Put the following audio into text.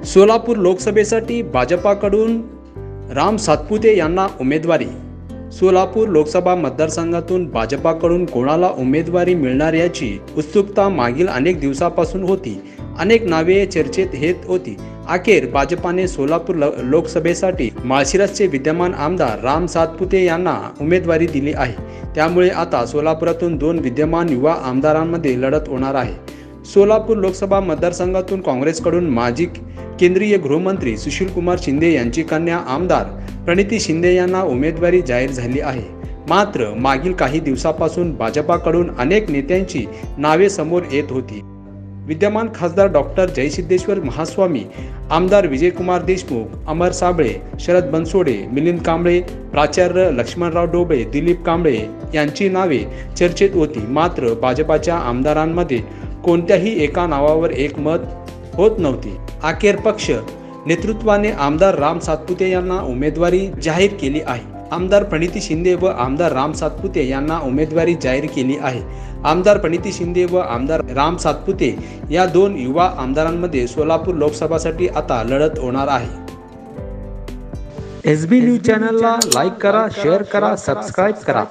सोलापूर लोकसभेसाठी भाजपाकडून राम सातपुते यांना उमेदवारी। सोलापूर लोकसभा मतदारसंघातून भाजपाकडून कोणाला उमेदवारी मिळणार याची उत्सुकता मागील अनेक दिवसापासून होती। अनेक नावे चर्चेत येत होती। अखेर भाजपाने सोलापूर लोकसभेसाठी माळशिरसचे विद्यमान आमदार राम सातपुते यांना उमेदवारी दिली आहे। त्यामुळे आता सोलापुरातून दोन विद्यमान युवा आमदारांमध्ये लढत होणार आहे। सोलापूर लोकसभा मतदारसंघातून काँग्रेसकडून माजी केंद्रीय गृहमंत्री सुशीलकुमार शिंदे यांची कन्या आमदार प्रणिती शिंदे यांना उमेदवारी जाहीर झाली आहे। मात्र मागील काही दिवसापासून भाजपाकडून अनेक नेत्यांची नावे समोर येत होती। विद्यमान खासदार डॉक्टर जयसिद्धेश्वर महास्वामी, आमदार विजयकुमार देशमुख, अमर साबळे, शरद बनसोडे, मिलिंद कांबळे, प्राचार्य लक्ष्मणराव डोबळे, दिलीप कांबळे यांची नावे चर्चेत होती। मात्र भाजपाच्या आमदारांमध्ये कोणत्याही एका नावावर एकमत होत नव्हती। अखेर पक्ष नेतृत्वाने आमदार राम सातपुते यांना उमेदवारी जाहीर केली आहे। आमदार प्रणिती शिंदे व आमदार राम सातपुते यांना उमेदवारी जाहीर केली आहे। आमदार प्रणिती शिंदे व आमदार राम सातपुते या दोन युवा आमदारांमध्ये सोलापूर लोकसभासाठी आता लढत होणार आहे। SB न्यूज चॅनलला लाईक करा, शेअर करा, सबस्क्राईब करा।